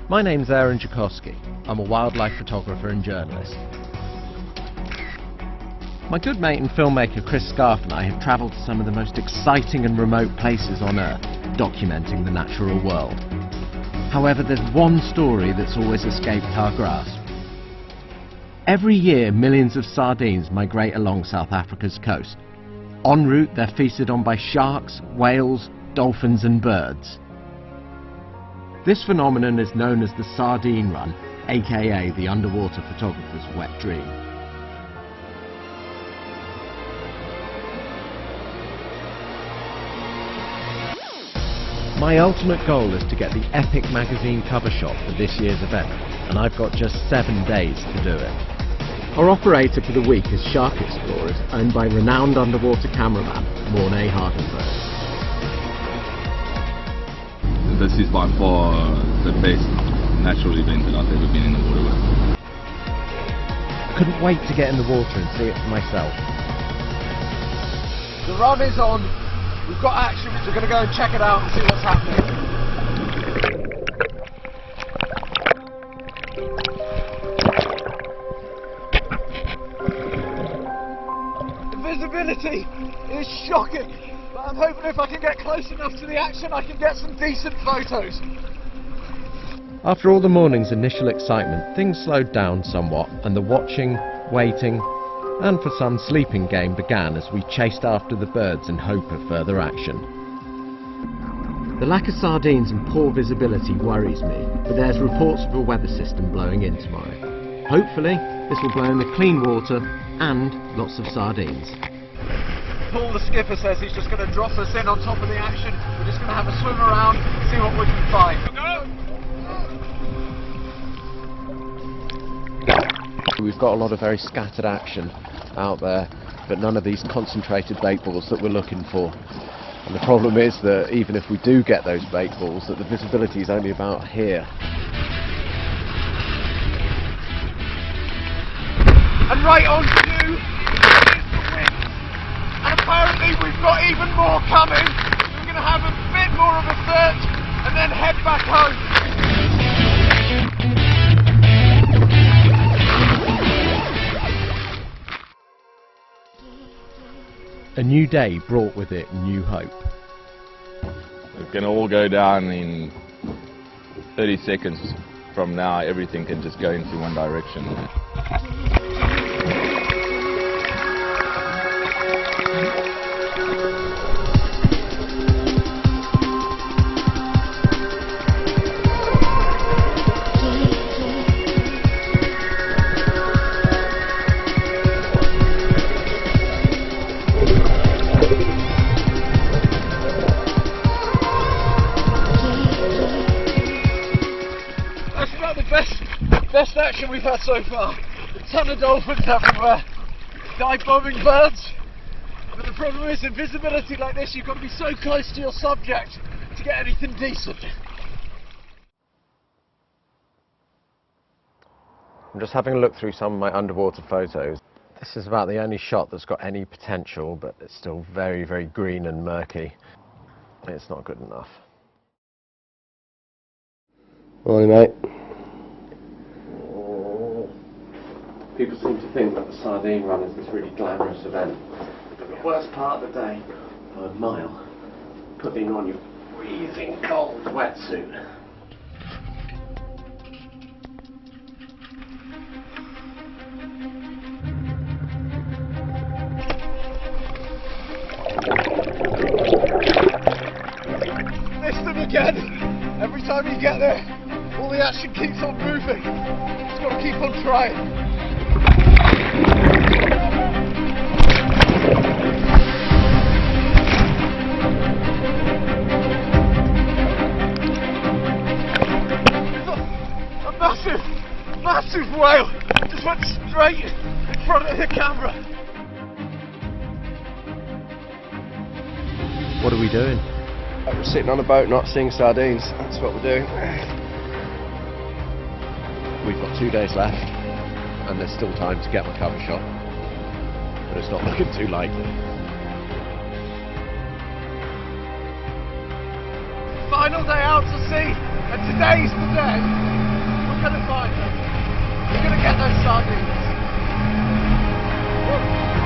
My name's Aaron Gekoski. I'm a wildlife photographer and journalist. My good mate and filmmaker Chris Scarffe and I have travelled to some of the most exciting and remote places on Earth, documenting the natural world. However, there's one story that's always escaped our grasp. Every year, millions of sardines migrate along South Africa's coast. En route, they're feasted on by sharks, whales, dolphins and birds. This phenomenon is known as the sardine run, aka the underwater photographer's wet dream. My ultimate goal is to get the Epic magazine cover shot for this year's event, and I've got just 7 days to do it. Our operator for the week is Shark Explorers, owned by renowned underwater cameraman Mornay Hardenberg. This is by far the best natural event that I've ever been in the water with. I couldn't wait to get in the water and see it for myself. The run is on. We've got action. We're going to go and check it out and see what's happening. The visibility is shocking. I'm hoping if I can get close enough to the action, I can get some decent photos. After all the morning's initial excitement, things slowed down somewhat, and the watching, waiting, and for some sleeping game began as we chased after the birds in hope of further action. The lack of sardines and poor visibility worries me, but there's reports of a weather system blowing in tomorrow. Hopefully, this will blow in the clean water and lots of sardines. Paul, the skipper, says he's just going to drop us in on top of the action. We're just going to have a swim around, see what we can find. We've got a lot of very scattered action out there, but none of these concentrated bait balls that we're looking for. And the problem is that even if we do get those bait balls, that the visibility is only about here. And right on cue. And apparently we've got even more coming. We're going to have a bit more of a search and then head back home. A new day brought with it new hope. It's going to all go down in 30 seconds from now. Everything can just go into one direction. Best action we've had so far. A ton of dolphins everywhere, dive bombing birds. But the problem is, in visibility like this, you've got to be so close to your subject to get anything decent. I'm just having a look through some of my underwater photos. This is about the only shot that's got any potential, but it's still very, very green and murky. It's not good enough. Morning, mate. People seem to think that the sardine run is this really glamorous event. But the worst part of the day, for a mile, putting on your freezing cold wetsuit. Missed them again. Every time you get there, all the action keeps on moving. Just got to keep on trying. A massive whale just went straight in front of the camera. What are we doing? We're sitting on a boat not seeing sardines. That's what we're doing. We've got 2 days left, and there's still time to get my cover shot, but it's not looking too likely. Final day out to sea. And today's the day we're going to find them. We're going to get those sardines. Woo.